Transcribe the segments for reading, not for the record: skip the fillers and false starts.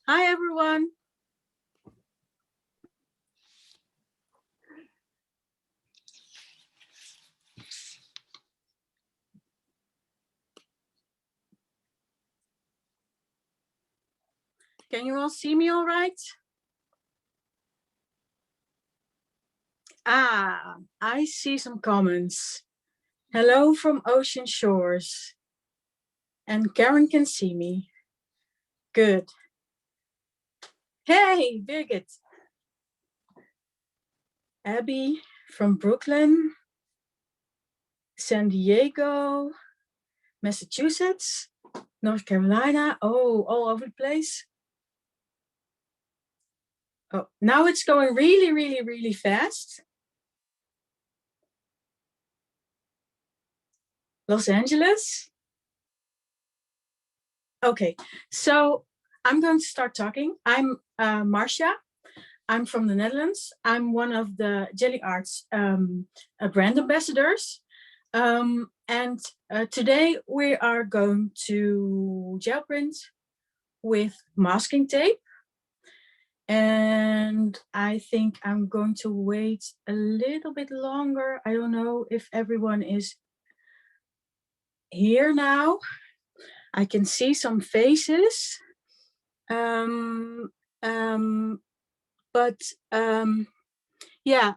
Hi, everyone. Can you all see me all right? I see some comments. Hello from Ocean Shores. And Karen can see me. Good. Hey, Birgit. Abby from Brooklyn, San Diego, Massachusetts, North Carolina. Oh, all over the place. Oh, now it's going really, really, really fast. Los Angeles. Okay, so I'm going to start talking. I'm Marcia. I'm from the Netherlands. I'm one of the Gelli Arts brand ambassadors. And today we are going to gel print with masking tape. And I think I'm going to wait a little bit longer. I don't know if everyone is here now. I can see some faces. Yeah,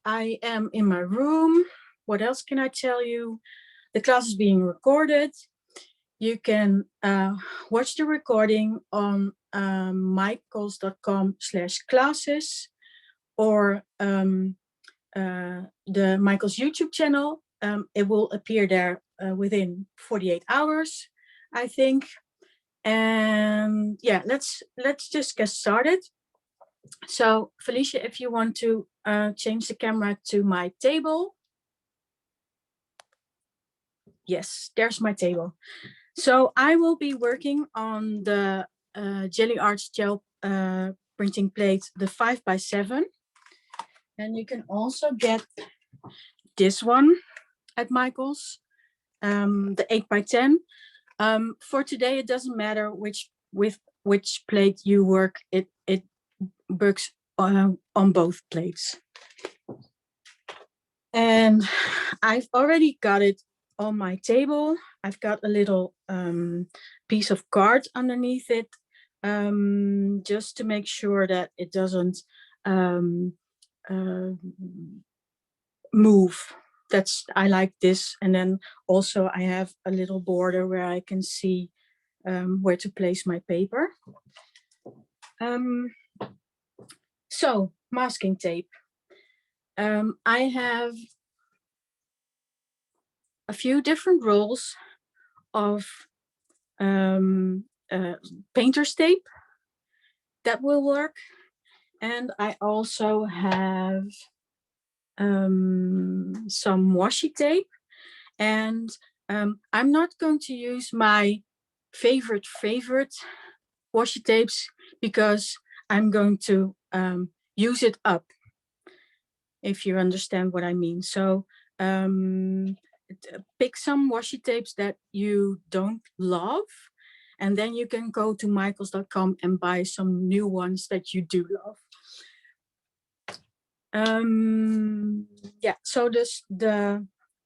I am in my room. What else can I tell you? The class is being recorded. You can watch the recording on michaels.com/classes or the Michaels YouTube channel. It will appear there within 48 hours, I think. And yeah, let's just get started. So Felicia, if you want to change the camera to my table. Yes, there's my table. So I will be working on the Gelli Arts gel printing plate, the 5x7. And you can also get this one at Michaels, the 8x10. For today, it doesn't matter which plate you work. It works on both plates. And I've already got it on my table. I've got a little piece of card underneath it, just to make sure that it doesn't move. I like this. And then also I have a little border where I can see where to place my paper. So masking tape. I have a few different rolls of painter's tape that will work. And I also have some washi tape. And I'm not going to use my favorite washi tapes because I'm going to use it up, if you understand what I mean. So pick some washi tapes that you don't love, and then you can go to michaels.com and buy some new ones that you do love. Yeah, so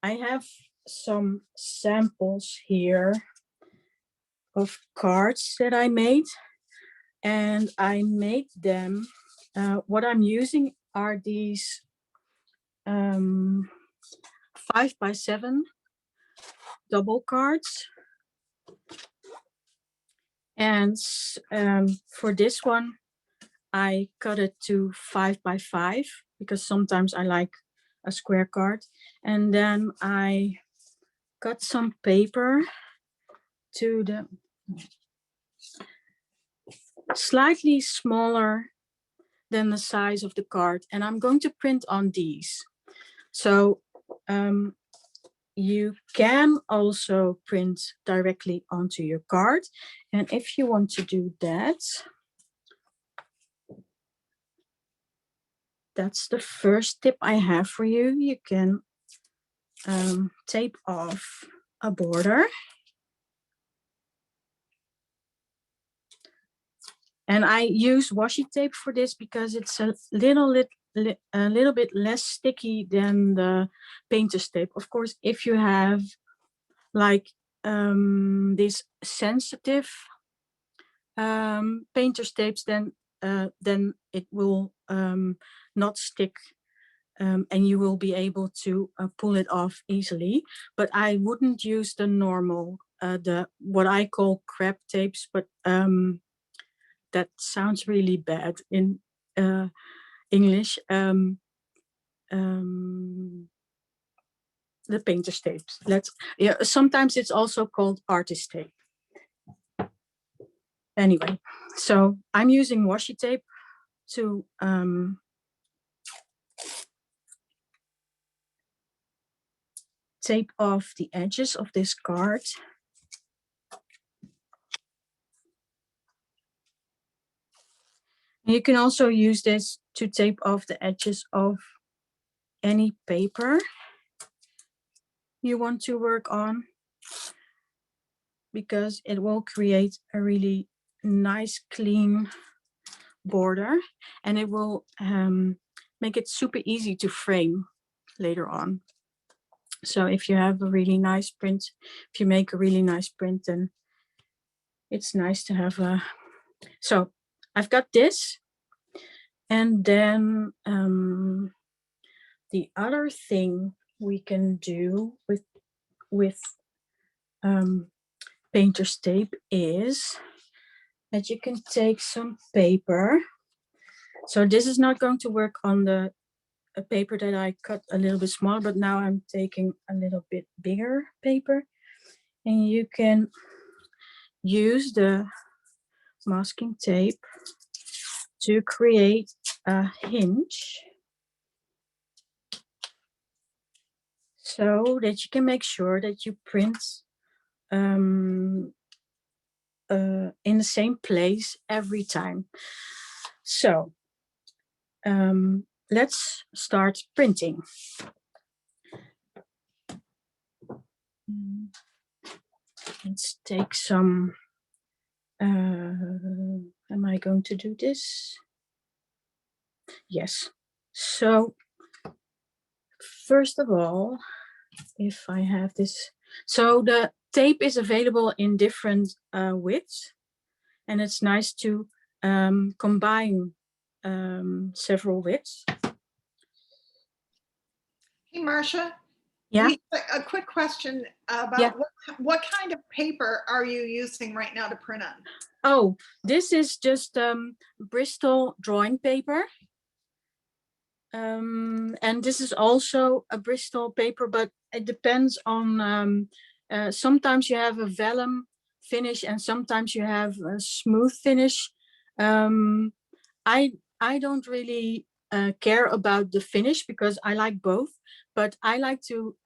I have some samples here of cards that I made, and I made them. What I'm using are these 5x7 double cards. And for this one, I cut it to 5x5 because sometimes I like a square card. And then I cut some paper to the slightly smaller than the size of the card. And I'm going to print on these. So you can also print directly onto your card. And if you want to do that, that's the first tip I have for you. You can tape off a border. And I use washi tape for this because it's a little bit less sticky than the painter's tape. Of course, if you have like these sensitive painter's tapes, then it will not stick, and you will be able to pull it off easily. But I wouldn't use the normal, the what I call crab tapes, but that sounds really bad in English. The painter's tapes. Sometimes it's also called artist tape. Anyway, so I'm using washi tape to tape off the edges of this card. You can also use this to tape off the edges of any paper you want to work on, because it will create a really nice clean border, and it will make it super easy to frame later on. So if you have a really nice print, if you make a really nice print, then it's nice to have a... So I've got this, and then the other thing we can do with painter's tape is that you can take some paper. So this is not going to work on the paper that I cut a little bit smaller, but now I'm taking a little bit bigger paper, and you can use the masking tape to create a hinge so that you can make sure that you print in the same place every time. So let's start printing. Let's take some, am I going to do this? Yes. So first of all, if I have this, so the tape is available in different widths, and it's nice to combine several widths. Hey, Marcia. Yeah. A quick question about what kind of paper are you using right now to print on? Oh, this is just Bristol drawing paper. And this is also a Bristol paper, but it depends on, sometimes you have a vellum finish and sometimes you have a smooth finish. I don't really care about the finish because I like both, but I like to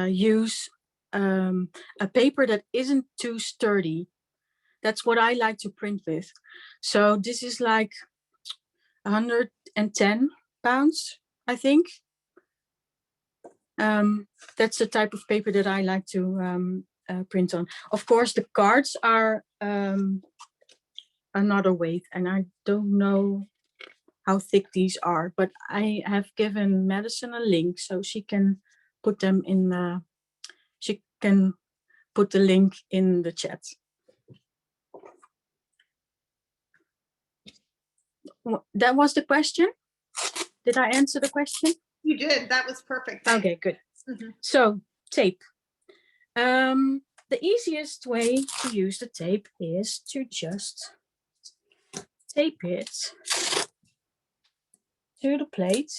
use a paper that isn't too sturdy. That's what I like to print with. So this is like 110 pounds, I think. That's the type of paper that I like to print on. Of course, the cards are another weight, and I don't know how thick these are, but I have given Madison a link so she can put them in, she can put the link in the chat. That was the question? Did I answer the question? You did. That was perfect. Thanks. Okay, good. So tape. The easiest way to use the tape is to just tape it to the plate.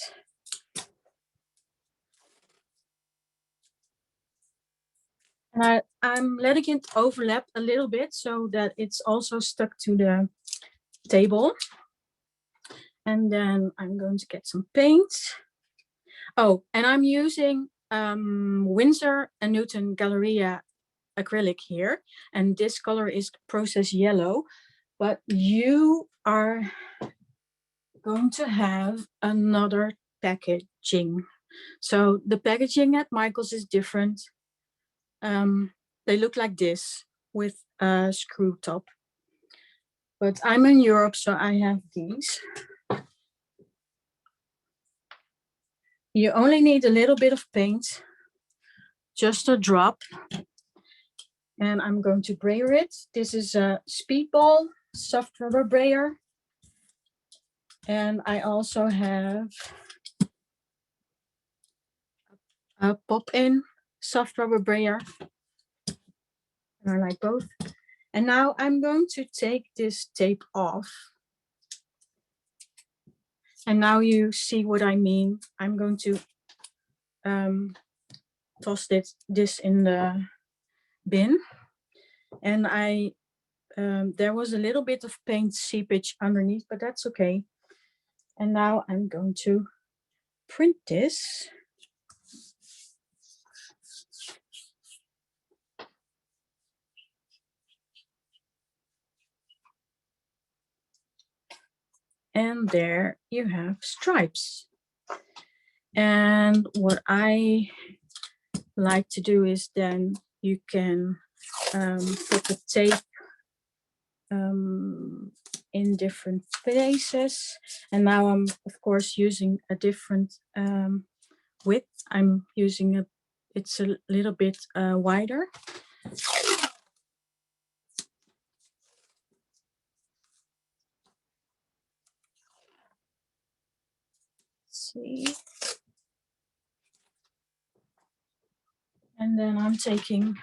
And I'm letting it overlap a little bit so that it's also stuck to the table. And then I'm going to get some paint. Oh, and I'm using Winsor & Newton Galeria acrylic here. And this color is process yellow. But you are going to have another packaging. So the packaging at Michael's is different. They look like this with a screw top. but I'm in Europe, so I have these. You only need a little bit of paint, just a drop. And I'm going to brayer it. This is a Speedball soft rubber brayer. And I also have a pop-in soft rubber brayer. And I like both. And now I'm going to take this tape off. And now you see what I mean. I'm going to toss this in the bin. And there was a little bit of paint seepage underneath, but that's okay. And now I'm going to print this. And there you have stripes. And what I like to do is then you can put the tape in different places. And now I'm of course using a different width. I'm using it's a little bit wider. See. And then I'm taking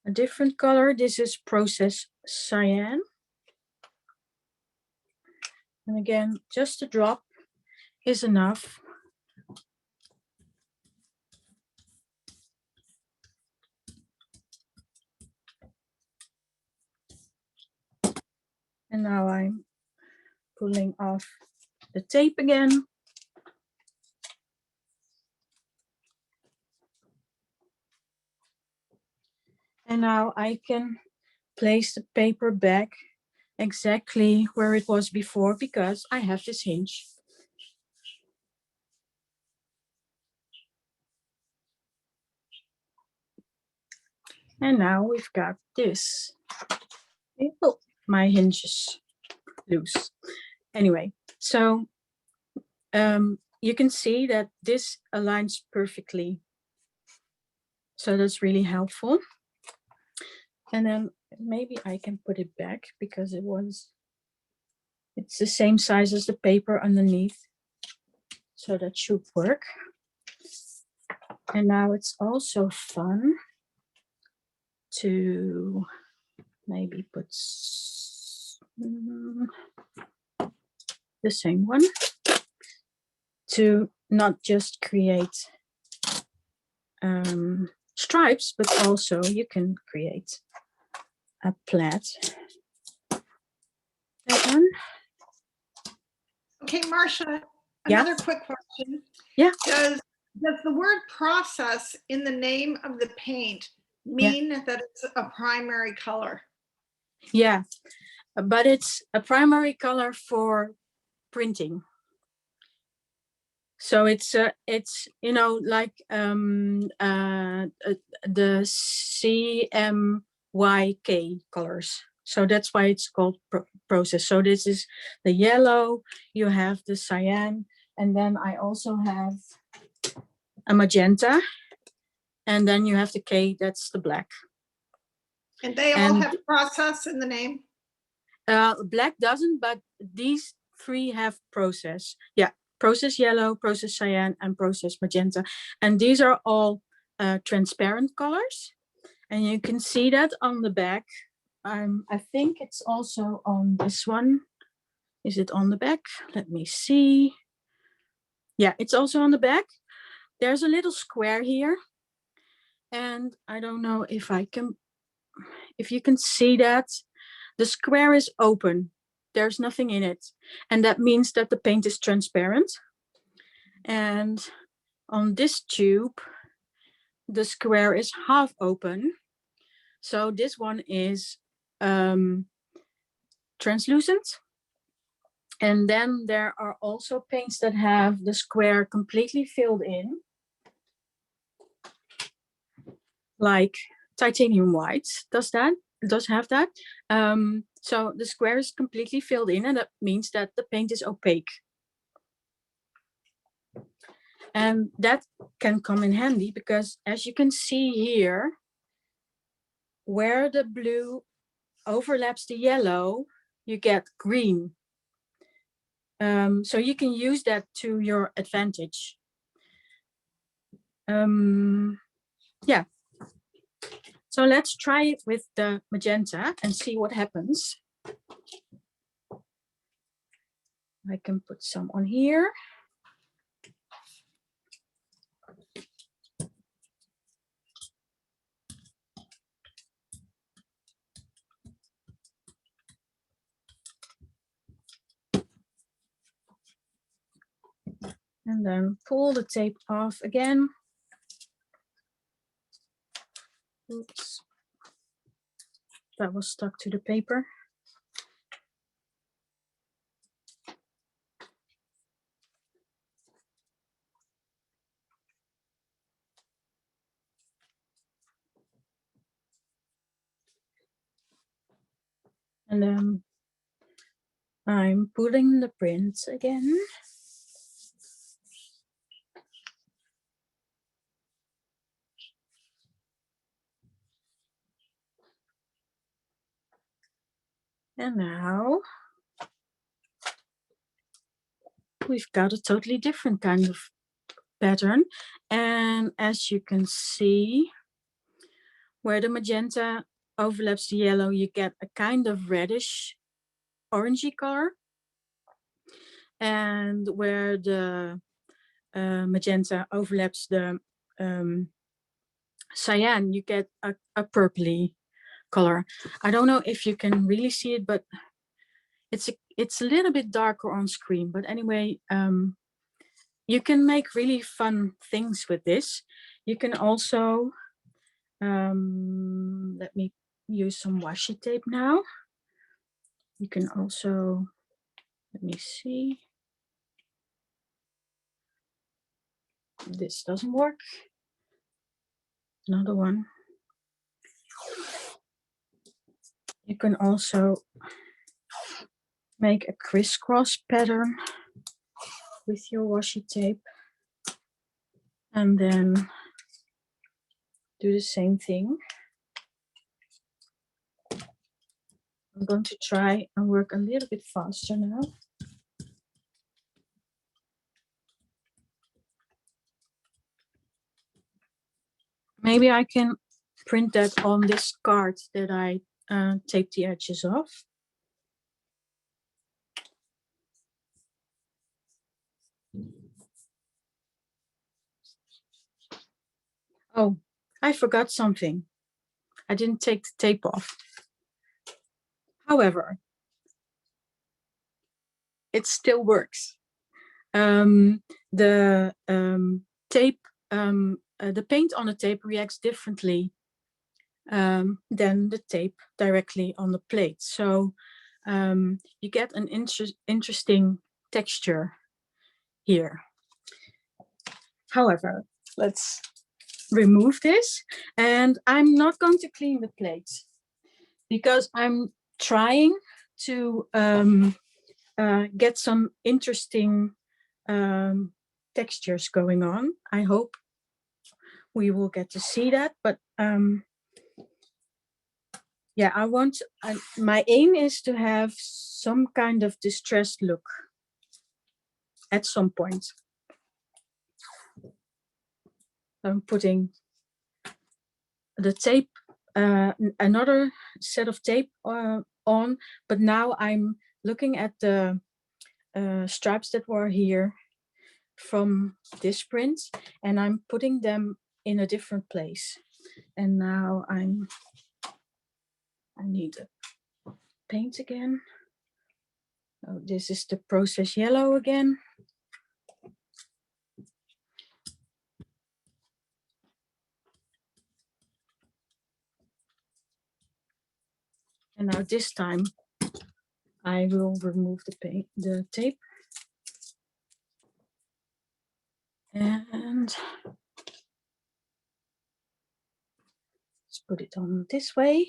a different color. This is Process Cyan. And again, just a drop is enough. And now I'm pulling off the tape again. And now I can place the paper back exactly where it was before because I have this hinge. And now we've got this. Oh, my hinge is loose. Anyway, so you can see that this aligns perfectly. So that's really helpful. And then maybe I can put it back because it's the same size as the paper underneath. So that should work. And now it's also fun to maybe put the same one to not just create stripes, but also you can create a plaid. That one. Okay, Marcia, another quick question. Yeah. Does the word process in the name of the paint mean that it's a primary color? Yeah, but it's a primary color for printing. So it's you know, like the CMYK colors. So that's why it's called process. So this is the yellow, you have the cyan, and then I also have a magenta, and then you have the K, that's the black. And they all have process in the name? Black doesn't, but these three have process. Yeah, process yellow, process cyan, and process magenta. And these are all transparent colors. And you can see that on the back. I think it's also on this one. Is it on the back? Let me see. Yeah, it's also on the back. There's a little square here. And I don't know if you can see that. The square is open. There's nothing in it. And that means that the paint is transparent. And on this tube, the square is half open. So this one is translucent. And then there are also paints that have the square completely filled in, like titanium white does that. does have that. So the square is completely filled in, and that means that the paint is opaque. And that can come in handy because, as you can see here, where the blue overlaps the yellow, you get green. So you can use that to your advantage. Yeah. So let's try it with the magenta and see what happens. I can put some on here. And then pull the tape off again. Oops. That was stuck to the paper. And then I'm pulling the print again. And now we've got a totally different kind of pattern. And as you can see, where the magenta overlaps the yellow, you get a kind of reddish orangey color. And where the magenta overlaps the cyan, you get a purpley color. I don't know if you can really see it, but it's a little bit darker on screen. But anyway, you can make really fun things with this. You can also, let me use some washi tape now. You can also, let me see. This doesn't work. Another one. You can also make a crisscross pattern with your washi tape. And then do the same thing. I'm going to try and work a little bit faster now. Maybe I can print that on this card that I taped the edges off. Oh, I forgot something. I didn't take the tape off. However, it still works. The tape, the paint on the tape reacts differently than the tape directly on the plate. So you get an interesting texture here. However, let's remove this, and I'm not going to clean the plate because I'm trying to get some interesting textures going on. I hope we will get to see that, but yeah, my aim is to have some kind of distressed look at some point. I'm putting the tape, another set of tape on, but now I'm looking at the stripes that were here from this print, and I'm putting them in a different place. And now I need a paint again. Oh, this is the process yellow again. And now this time I will remove the tape. And let's put it on this way.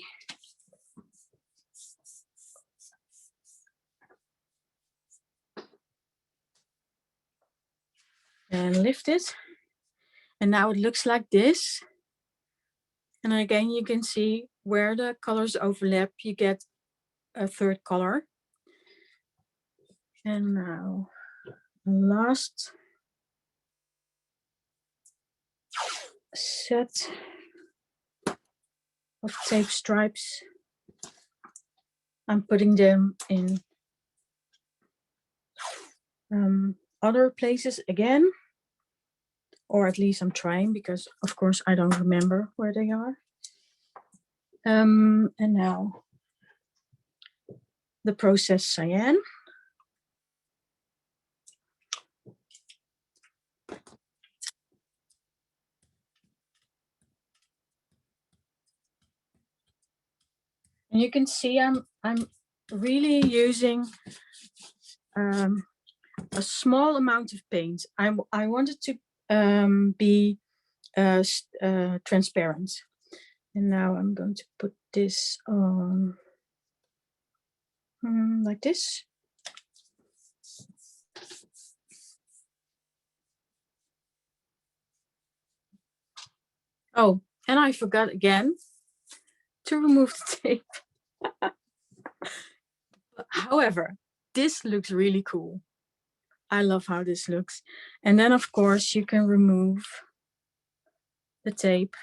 and lift it. And now it looks like this. And again, you can see where the colors overlap, you get a third color. And now the last set of tape stripes. I'm putting them in other places again, or at least I'm trying, because of course I don't remember where they are. And now the processed cyan. And you can see I'm really using a small amount of paint. I wanted to be transparent. And now I'm going to put this on like this. Oh, and I forgot again to remove the tape. However, this looks really cool. I love how this looks. And then of course you can remove the tape.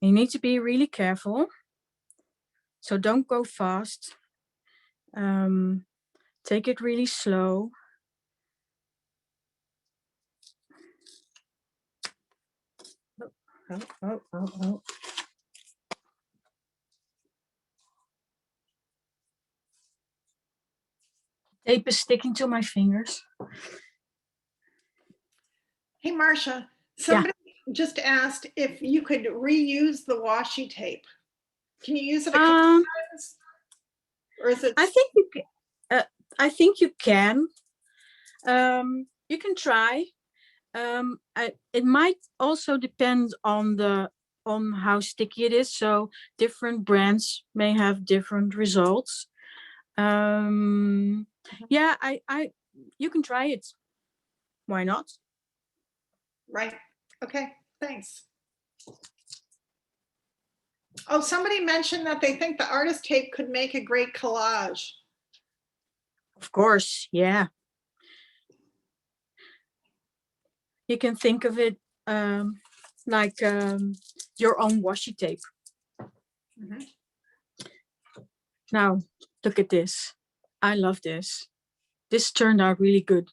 You need to be really careful. So don't go fast. Take it really slow. Oh. Tape is sticking to my fingers. Hey, Marcia, somebody just asked if you could reuse the washi tape. Can you use it a couple times? Or is it? I think you can. I think you can. You can try. It might also depend on how sticky it is. So different brands may have different results. Yeah, you can try it. Why not? Right. Okay, thanks. Oh, somebody mentioned that they think the artist tape could make a great collage. Of course, yeah. You can think of it like your own washi tape. Mm-hmm. Now, look at this. I love this. This turned out really good,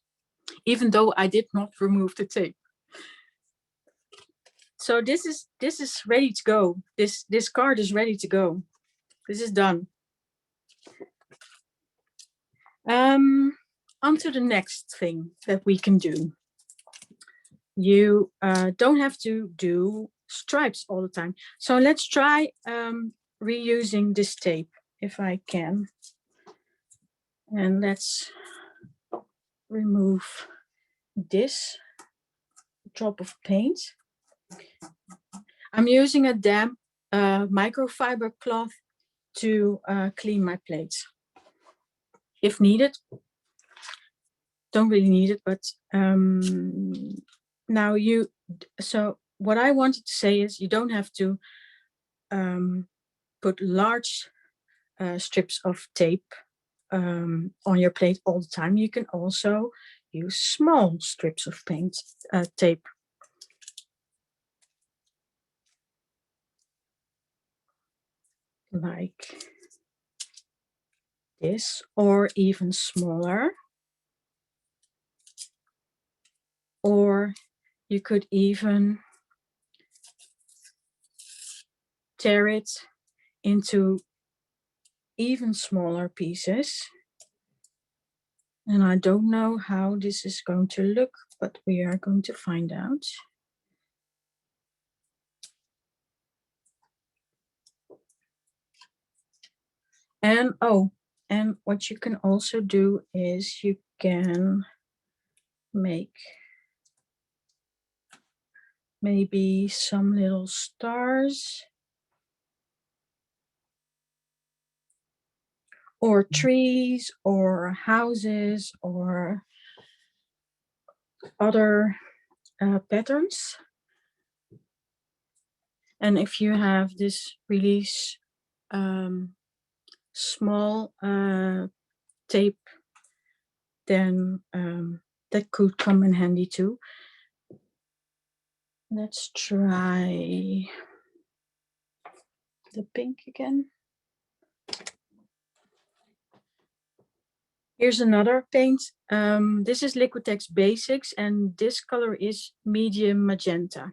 even though I did not remove the tape. So this is ready to go. This card is ready to go. This is done. On to the next thing that we can do. You don't have to do stripes all the time. So let's try reusing this tape if I can. And let's remove this drop of paint. I'm using a damp microfiber cloth to clean my plates. If needed. Don't really need it, but now so what I wanted to say is you don't have to put large strips of tape on your plate all the time. You can also use small strips of tape. Like this, or even smaller. Or you could even tear it into even smaller pieces. And I don't know how this is going to look, but we are going to find out. And and what you can also do is you can make maybe some little stars or trees or houses or other patterns. And if you have this really small tape, then that could come in handy too. Let's try the pink again. Here's another paint. This is Liquitex Basics, and this color is medium magenta.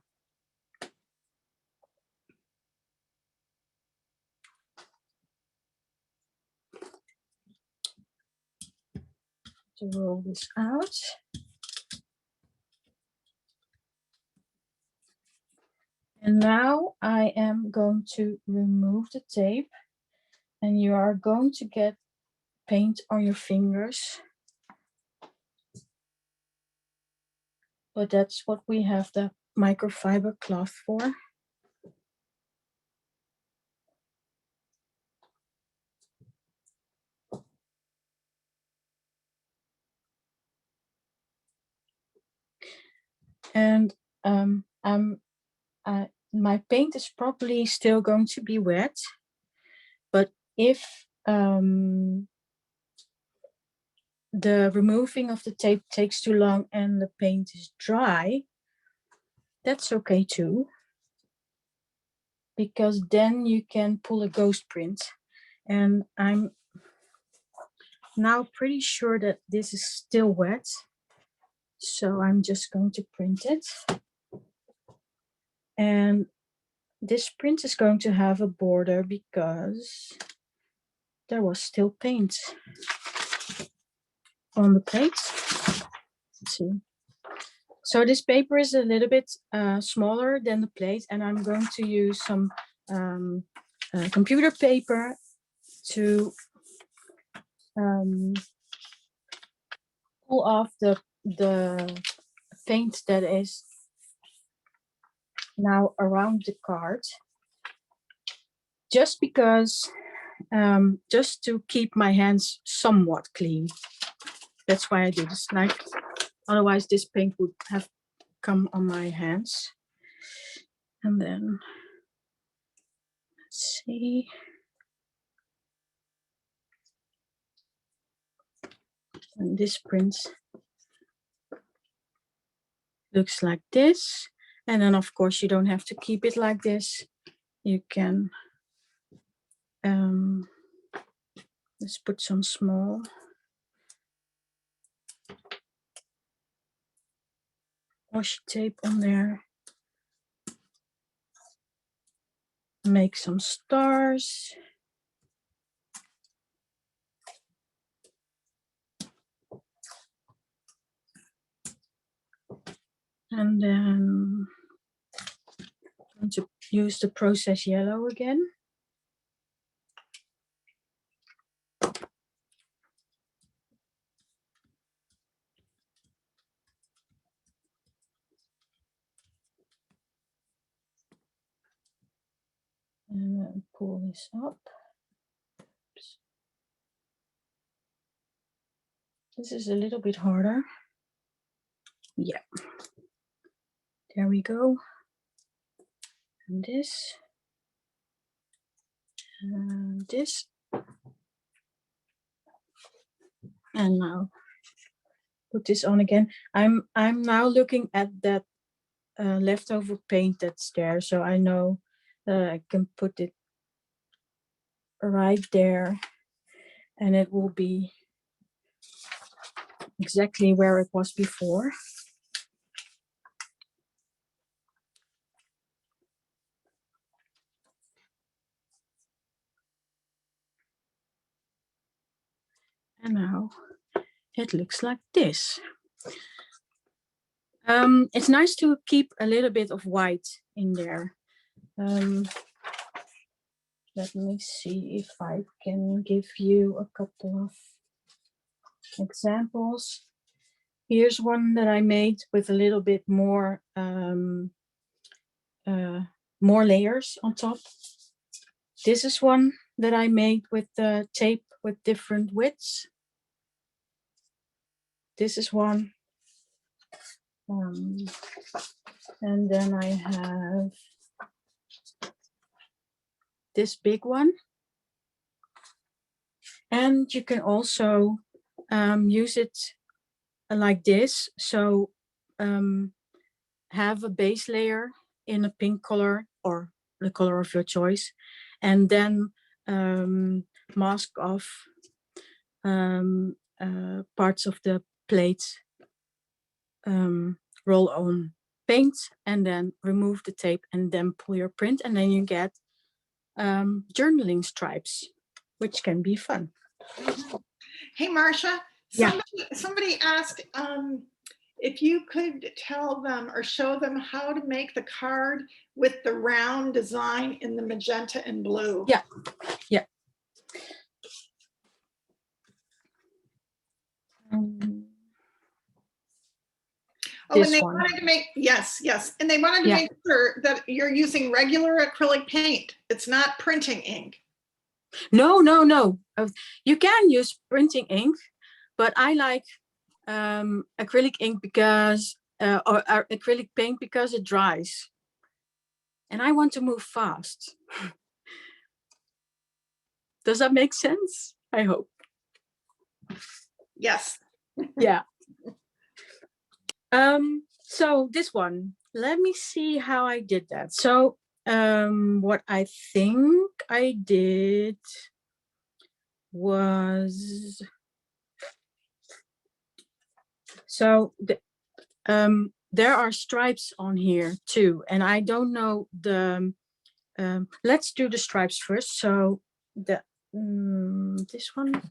To roll this out. And now I am going to remove the tape, and you are going to get paint on your fingers. But that's what we have the microfiber cloth for. And my paint is probably still going to be wet, but if the removing of the tape takes too long and the paint is dry, that's okay too, because then you can pull a ghost print. And I'm now pretty sure that this is still wet, so I'm just going to print it. And this print is going to have a border because there was still paint on the plate. Let's see. So this paper is a little bit smaller than the plate, and I'm going to use some computer paper to pull off the paint that is now around the card, just because just to keep my hands somewhat clean. That's why I do this. Like, otherwise this paint would have come on my hands. And then let's see. And this print looks like this. And then of course you don't have to keep it like this. You can let's put some small washi tape on there. Make some stars. And then I'm going to use the process yellow again. And then pull this up. Oops. This is a little bit harder. Yeah. There we go. And this. And this. And now put this on again. I'm now looking at that leftover paint that's there, so I know I can put it right there, and it will be exactly where it was before. And now it looks like this. It's nice to keep a little bit of white in there. Let me see if I can give you a couple of examples. Here's one that I made with a little bit more more layers on top. This is one that I made with the tape with different widths. This is one And then I have this big one. And you can also use it like this. So have a base layer in a pink color or the color of your choice, and then mask off parts of the plate, roll on paint, and then remove the tape, and then pull your print, and then you get journaling stripes, which can be fun. Hey, Marcia, Yeah. somebody asked if you could tell them or show them how to make the card with the round design in the magenta and blue. Yeah, yeah. Oh, and they wanted to make, yes, and they wanted to make sure that you're using regular acrylic paint. It's not printing ink. No. You can use printing ink, but I like acrylic ink because, or acrylic paint because it dries. And I want to move fast. Does that make sense? I hope. Yes. Yeah. So this one, let me see how I did that. So what I think I did was, so there are stripes on here too, and I don't know the, let's do the stripes first. So the this one.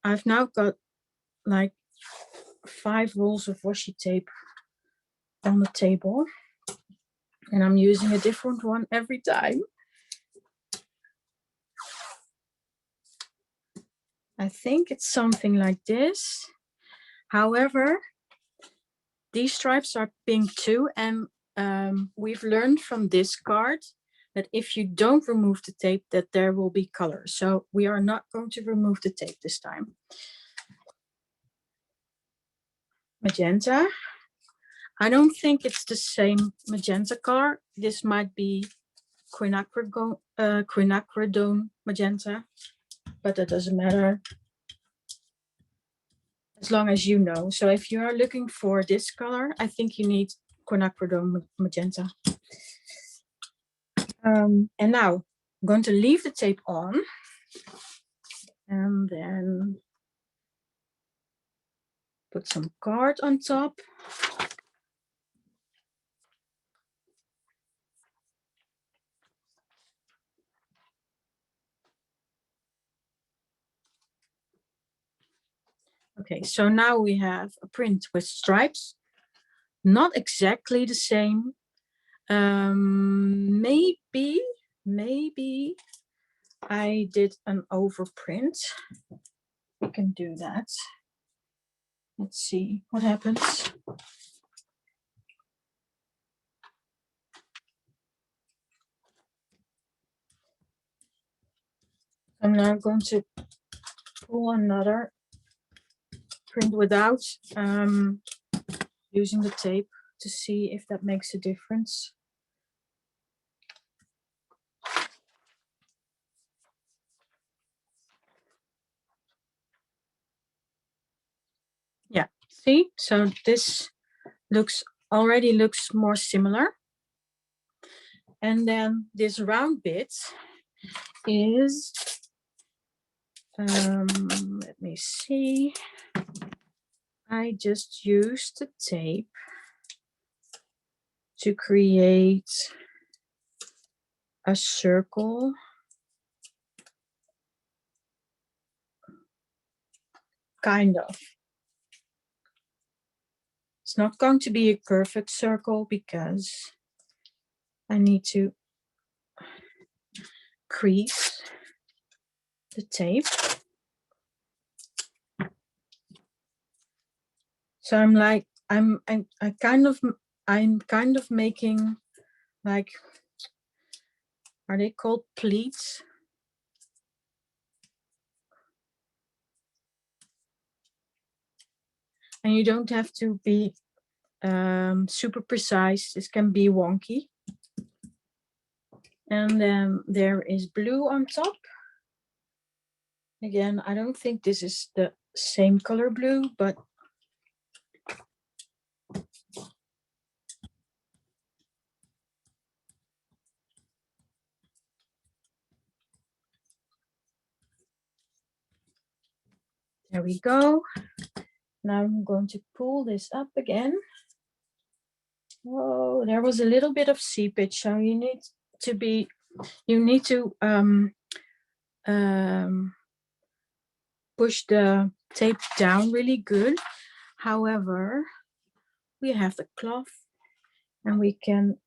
I've now got like 5 rolls of washi tape on the table, and I'm using a different one every time. I think it's something like this. However, these stripes are pink too, and we've learned from this card that if you don't remove the tape, that there will be color. So we are not going to remove the tape this time. Magenta. I don't think it's the same magenta color. This might be quinacridone magenta, but that doesn't matter as long as you know. So if you are looking for this color, I think you need quinacridone magenta. And now I'm going to leave the tape on, and then put some card on top. Okay, so now we have a print with stripes, not exactly the same. Maybe I did an overprint. We can do that. Let's see what happens. I'm now going to pull another print without using the tape to see if that makes a difference. Yeah, see, so this already looks more similar. And then this round bit is, let me see. I just used the tape to create a circle. Kind of. It's not going to be a perfect circle because I need to crease the tape. So I'm kind of making, like, are they called pleats? And you don't have to be super precise. This can be wonky. And then there is blue on top. Again, I don't think this is the same color blue, but there we go. Now I'm going to pull this up again. Whoa, there was a little bit of seepage, so you need to push the tape down really good. However, we have the cloth and we can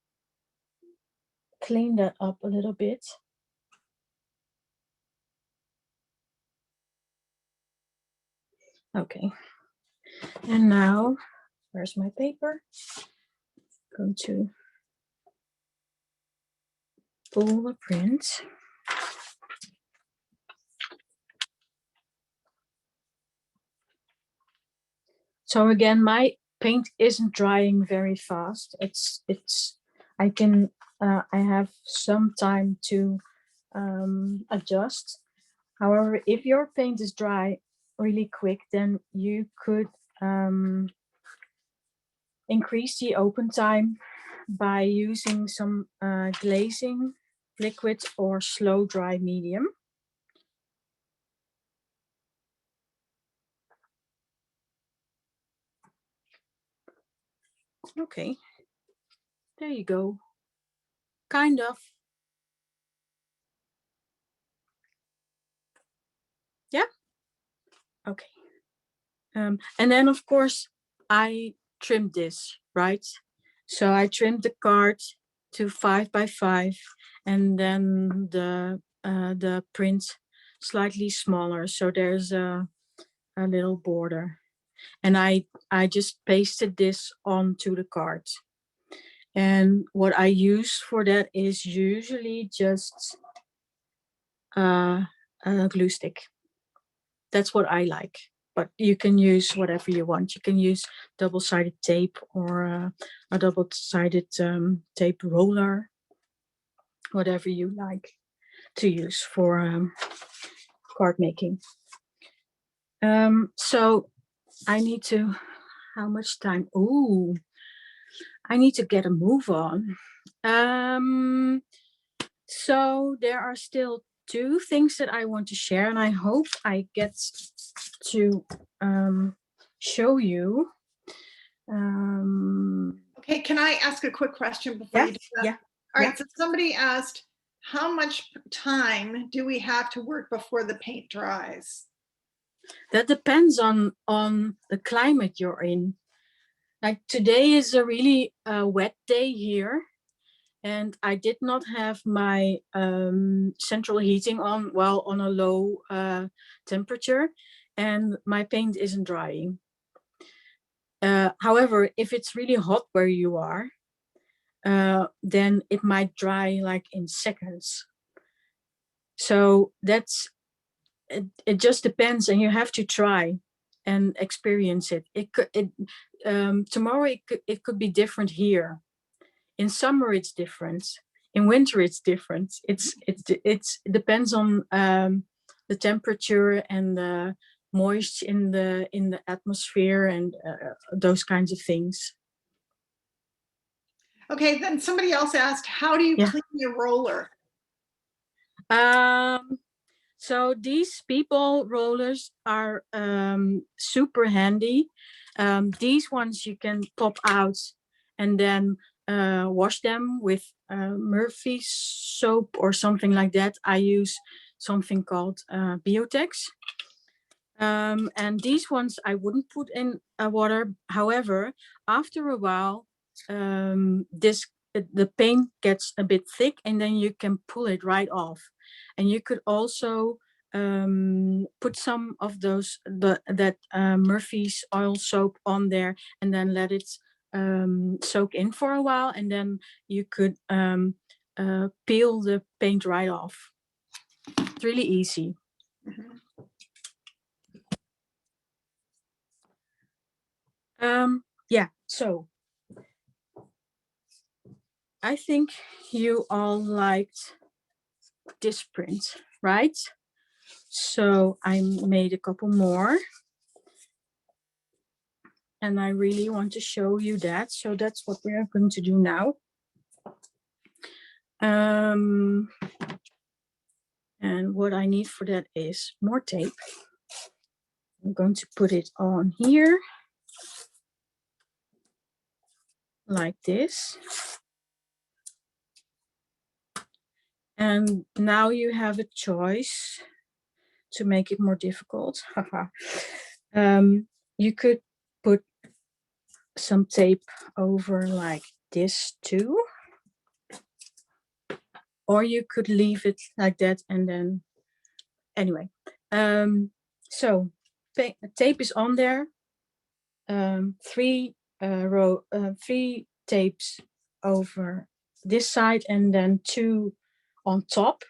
clean that up a little bit. Okay, and now where's my paper? Going to pull the print. So again, my paint isn't drying very fast. I have some time to adjust. However, if your paint is dry really quick, then you could increase the open time by using some glazing liquid or slow dry medium. Okay, there you go. Kind of. Yeah. Okay. And then of course I trimmed this, right? So I trimmed the card to 5 by 5, and then the print slightly smaller. So there's a little border, and I just pasted this onto the card. And what I use for that is usually just a glue stick. That's what I like. But you can use whatever you want. You can use double-sided tape or a double-sided tape roller, whatever you like to use for card making. So I need to, how much time? Ooh, I need to get a move on. So there are still 2 things that I want to share, and I hope I get to show you. Okay, can I ask a quick question before you do that? Yeah. All right, so somebody asked, how much time do we have to work before the paint dries? That depends on the climate you're in. Like today is a really wet day here, and I did not have my central heating on, well, on a low temperature, and my paint isn't drying. However, if it's really hot where you are, then it might dry like in seconds. So that's, it just depends, and you have to try and experience it. Tomorrow it could be different here. In summer it's different. In winter it's different. It depends on the temperature and the moisture in the atmosphere and those kinds of things. Okay, then somebody else asked, how do you clean your roller? So these Speedball rollers are super handy. These ones you can pop out and then wash them with Murphy's soap or something like that. I use something called Biotex. And these ones I wouldn't put in water. However, after a while, the paint gets a bit thick, and then you can pull it right off. And you could also put some of that Murphy's oil soap on there, and then let it soak in for a while, and then you could peel the paint right off. It's really easy. Yeah, so I think you all liked this print, right? So I made a couple more. And I really want to show you that. So that's what we are going to do now. And what I need for that is more tape. I'm going to put it on here. Like this. And now you have a choice to make it more difficult. You could put some tape over like this too. Or you could leave it like that and then, anyway. So tape is on there. Three tapes over this side and then 2 on top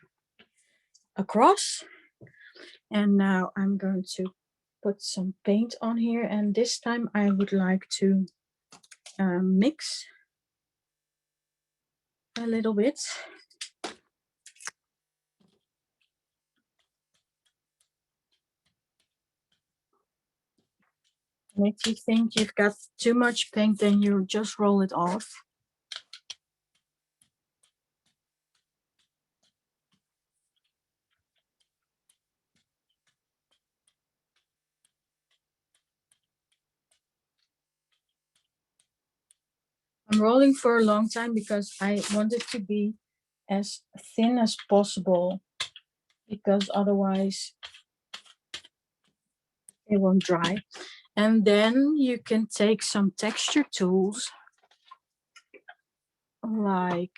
across. And now I'm going to put some paint on here, and this time I would like to mix a little bit. And if you think you've got too much paint, then you just roll it off. I'm rolling for a long time because I want it to be as thin as possible, because otherwise it won't dry. And then you can take some texture tools like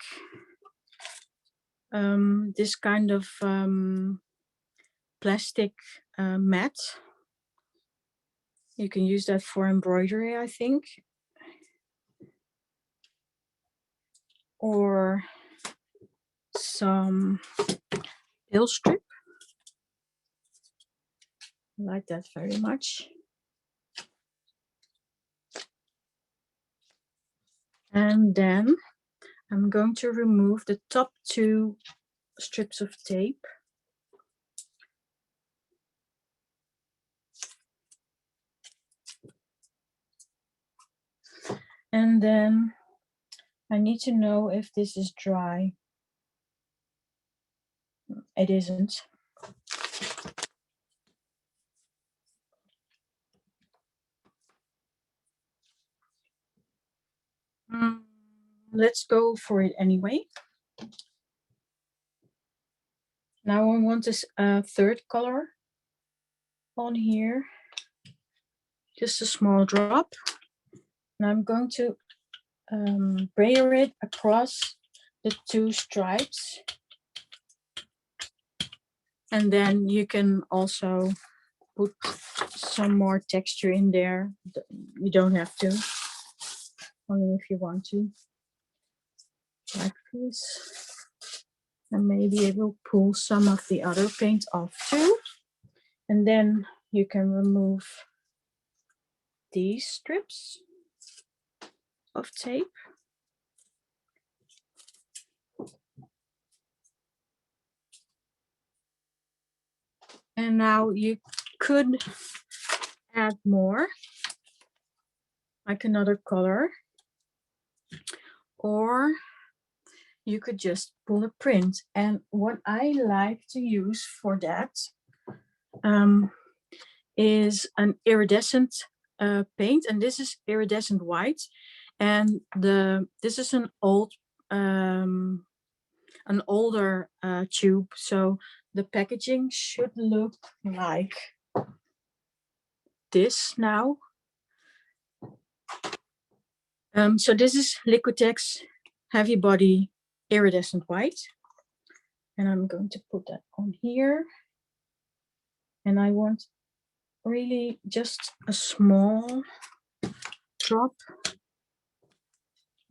this kind of plastic mat. You can use that for embroidery, I think. Or some pill strip. I like that very much. And then I'm going to remove the top 2 strips of tape. And then I need to know if this is dry. It isn't. Let's go for it anyway. Now I want this 3rd color on here. Just a small drop. And I'm going to brayer it across the 2 stripes. And then you can also put some more texture in there. You don't have to, only if you want to. Like this. And maybe it will pull some of the other paint off too. And then you can remove these strips of tape. And now you could add more, like another color. Or you could just pull a print. And what I like to use for that is an iridescent paint. And this is iridescent white. And this is an older tube. So the packaging should look like this now. So this is Liquitex Heavy Body Iridescent White. And I'm going to put that on here. And I want really just a small drop.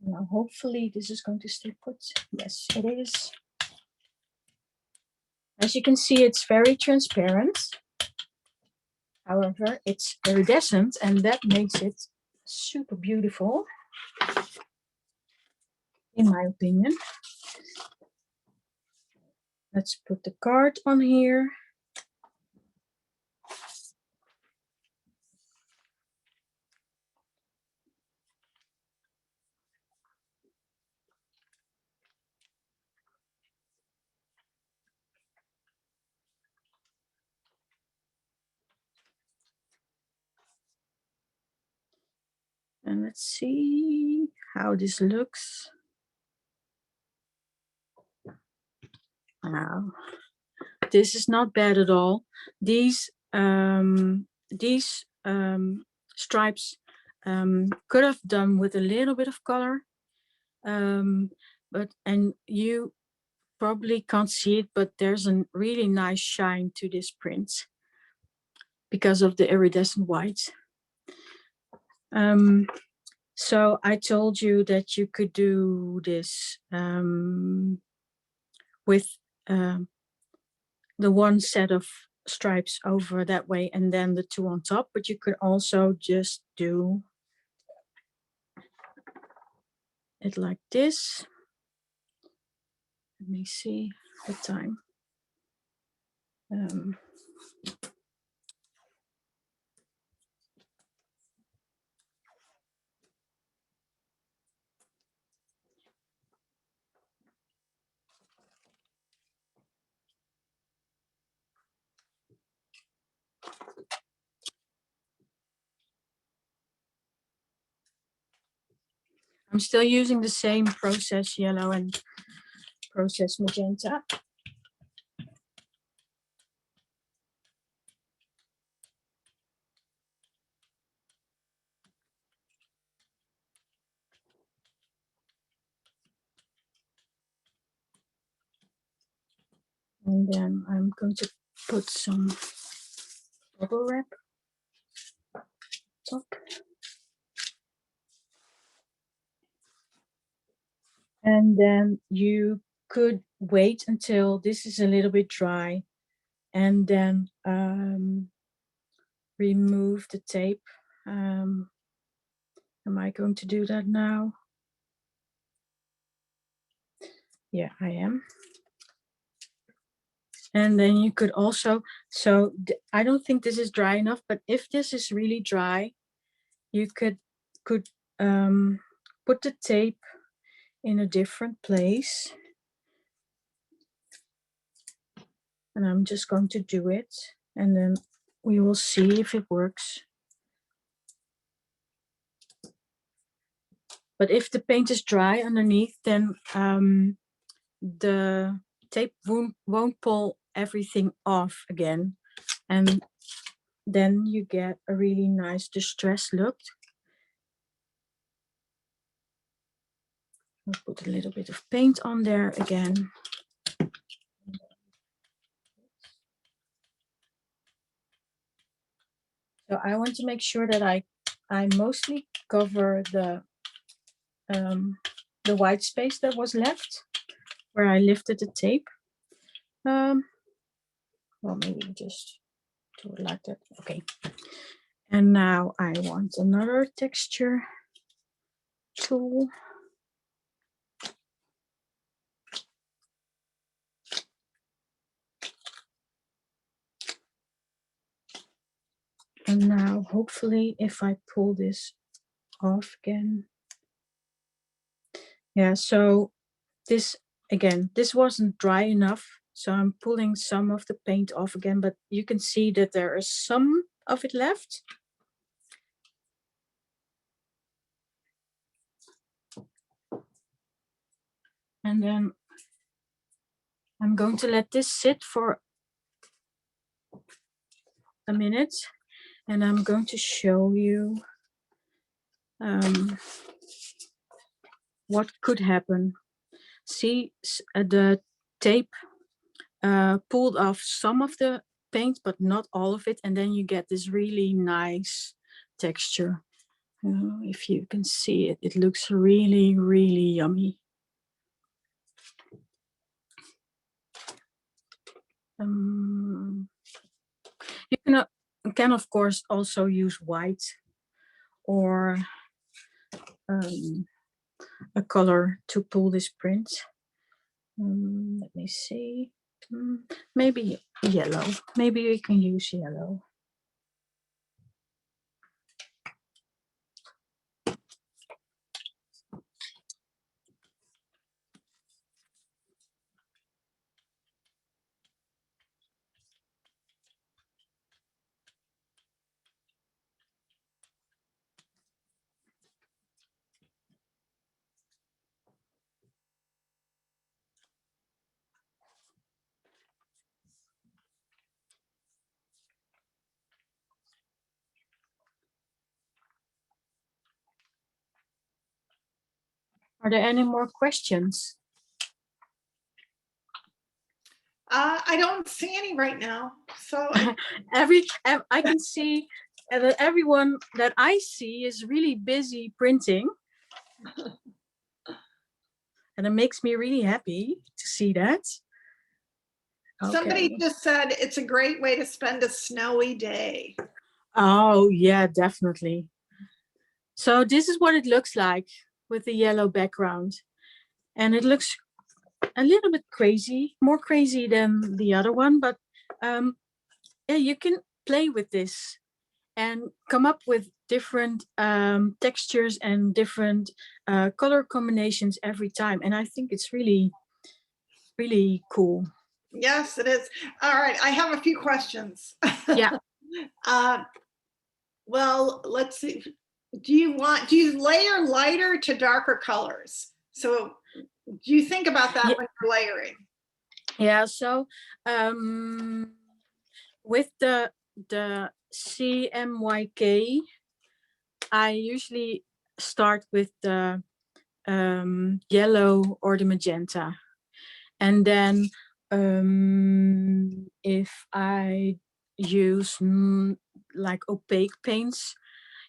Now hopefully this is going to stay put. Yes, it is. As you can see, it's very transparent. However, it's iridescent, and that makes it super beautiful, in my opinion. Let's put the card on here. And let's see how this looks. Wow, this is not bad at all. These stripes could have done with a little bit of color, but you probably can't see it, but there's a really nice shine to this print because of the iridescent white. So I told you that you could do this with the one set of stripes over that way and then the two on top, but you could also just do it like this. Let me see the time. I'm still using the same process yellow and process magenta. And then I'm going to put some bubble wrap top. And then you could wait until this is a little bit dry and then remove the tape. Am I going to do that now? Yeah, I am. And then you could also, so I don't think this is dry enough, but if this is really dry, you could put the tape in a different place. And I'm just going to do it, and then we will see if it works. But if the paint is dry underneath, then the tape won't pull everything off again. And then you get a really nice distressed look. I'll put a little bit of paint on there again. So I want to make sure that I mostly cover the white space that was left where I lifted the tape. Well, maybe just do it like that. Okay. And now I want another texture tool. And now hopefully if I pull this off again. Yeah, so this again, this wasn't dry enough. So I'm pulling some of the paint off again, but you can see that there is some of it left. And then I'm going to let this sit for a minute, and I'm going to show you what could happen. See, the tape pulled off some of the paint, but not all of it, and then you get this really nice texture. If you can see it, it looks really, really yummy. You can of course also use white or a color to pull this print. Let me see. Maybe yellow. Maybe we can use yellow. Are there any more questions? I don't see any right now. So I can see that everyone that I see is really busy printing. And it makes me really happy to see that. somebody just said it's a great way to spend a snowy day. Oh, yeah, definitely. So this is what it looks like with the yellow background. And it looks a little bit crazy, more crazy than the other one. But yeah, you can play with this and come up with different textures and different color combinations every time. And I think it's really, really cool. Yes, it is. All right, I have a few questions. Yeah. Well, let's see. Do you layer lighter to darker colors? So do you think about that when you're layering? Yeah, so with the CMYK, I usually start with the yellow or the magenta. And then if I use like opaque paints,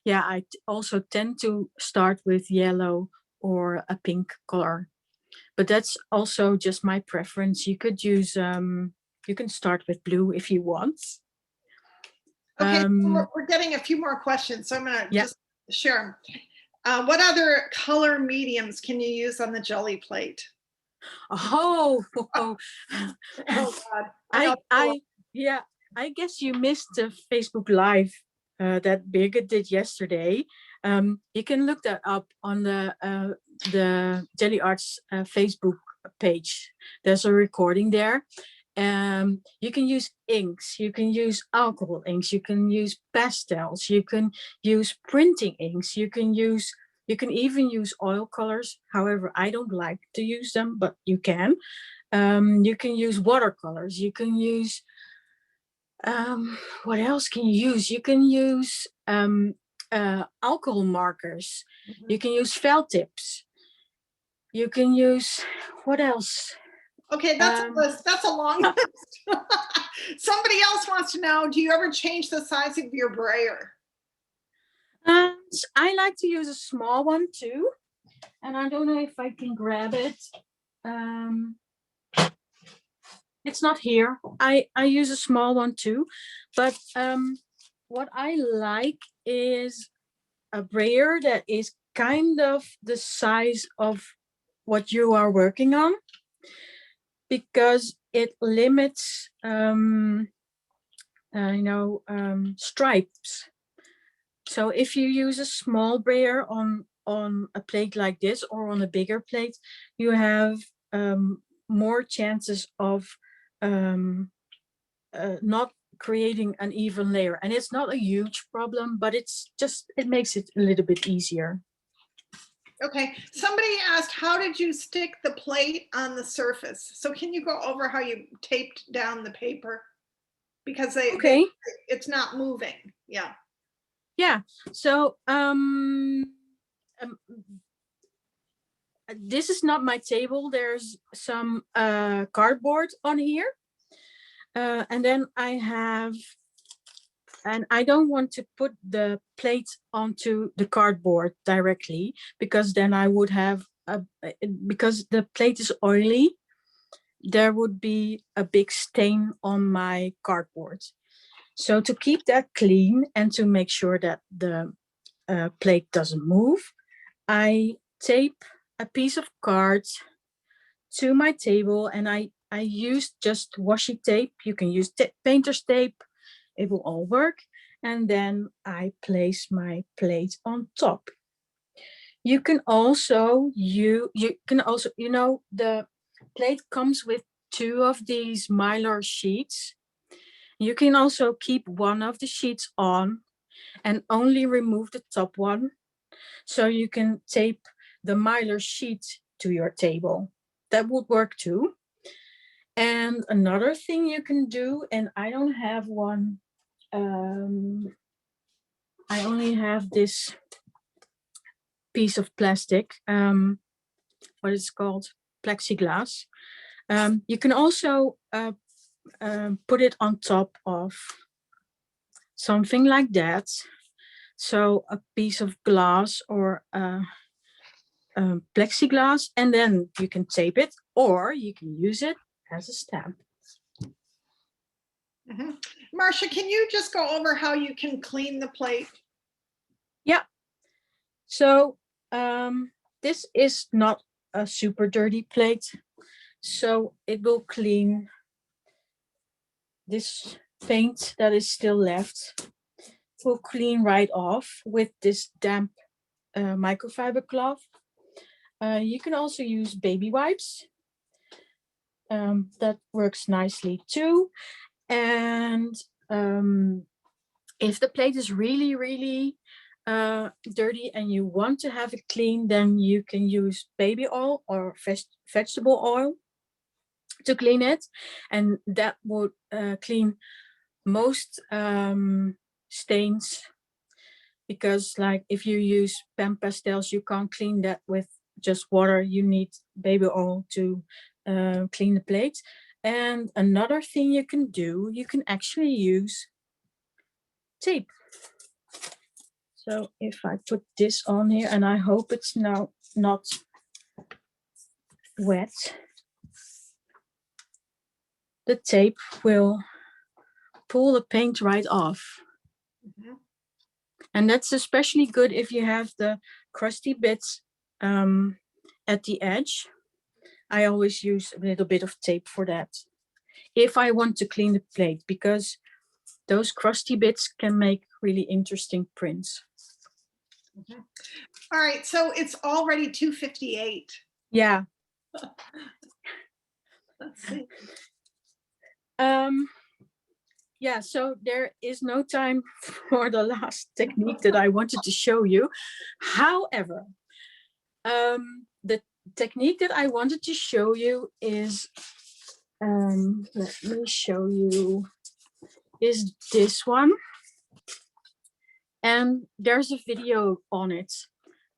yeah, I also tend to start with yellow or a pink color. But that's also just my preference. You could use, you can start with blue if you want. Okay, so we're getting a few more questions, so I'm gonna just share them. What other color mediums can you use on the Gelli plate? Oh, oh God. I guess you missed the Facebook Live that Birgit did yesterday. You can look that up on the Gelli Arts Facebook page. There's a recording there. You can use inks, you can use alcohol inks, you can use pastels, you can use printing inks, you can even use oil colors. However, I don't like to use them, but you can. You can use watercolors, you can use what else can you use? You can use alcohol markers, you can use felt tips, you can use, what else? Okay, that's a list. That's a long list. Somebody else wants to know, do you ever change the size of your brayer? I like to use a small one too. And I don't know if I can grab it. It's not here. I use a small one too. But what I like is a brayer that is kind of the size of what you are working on, because it limits stripes. So if you use a small brayer on a plate like this or on a bigger plate, you have more chances of not creating an even layer. And it's not a huge problem, but it makes it a little bit easier. Okay, somebody asked, how did you stick the plate on the surface? So can you go over how you taped down the paper? Because it's not moving. Yeah. Yeah, so this is not my table. There's some cardboard on here. And then I don't want to put the plate onto the cardboard directly, because then I would have, because the plate is oily, there would be a big stain on my cardboard. So to keep that clean and to make sure that the plate doesn't move, I tape a piece of card to my table, and I use just washi tape. You can use painter's tape, it will all work. And then I place my plate on top. You can also, you know, the plate comes with 2 of these mylar sheets. You can also keep one of the sheets on and only remove the top one. So you can tape the mylar sheet to your table. That would work too. And another thing you can do, and I don't have one, I only have this piece of plastic, what is it called? Plexiglass. You can also put it on top of something like that. So a piece of glass or plexiglass, and then you can tape it, or you can use it as a stamp. Marcia, can you just go over how you can clean the plate? Yeah. So this is not a super dirty plate, so it will clean this paint that is still left. Will clean right off with this damp microfiber cloth. You can also use baby wipes. That works nicely too. And if the plate is really dirty and you want to have it clean, then you can use baby oil or vegetable oil to clean it, and that would clean most stains, because like if you use pen pastels, you can't clean that with just water. You need baby oil to clean the plate. And another thing you can do, you can actually use tape. So if I put this on here, and I hope it's now not wet, the tape will pull the paint right off. And that's especially good if you have the crusty bits at the edge. I always use a little bit of tape for that if I want to clean the plate, because those crusty bits can make really interesting prints. All right, so it's already 2:58. Yeah. Let's see. Yeah, so there is no time for the last technique that I wanted to show you. However, the technique that I wanted to show you is, let me show you, is this one. And there's a video on it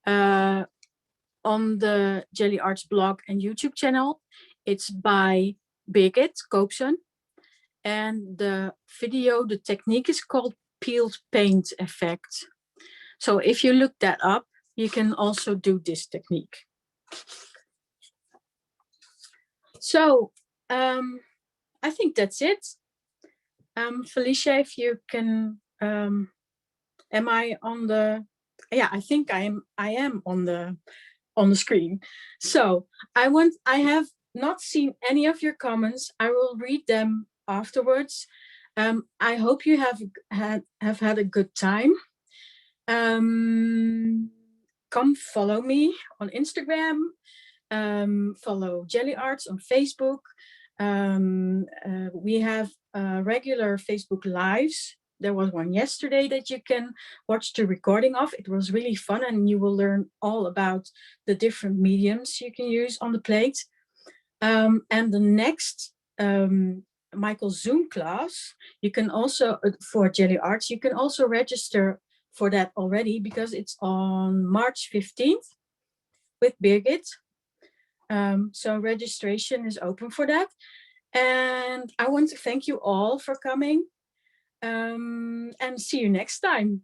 on the Gelli Arts blog and YouTube channel. It's by Birgit Koopsen. And the video, the technique is called peeled paint effect. So if you look that up, you can also do this technique. So I think that's it. Felicia, if you can, am I on the, yeah, I think I am on the screen. So I have not seen any of your comments. I will read them afterwards. I hope you have had a good time. Come follow me on Instagram. Follow Gelli Arts on Facebook. We have regular Facebook lives. There was one yesterday that you can watch the recording of. It was really fun, and you will learn all about the different mediums you can use on the plate. And the next Michael Zoom class, you can also, for Gelli Arts, you can also register for that already, because it's on March 15th with Birgit. So registration is open for that. And I want to thank you all for coming, and see you next time.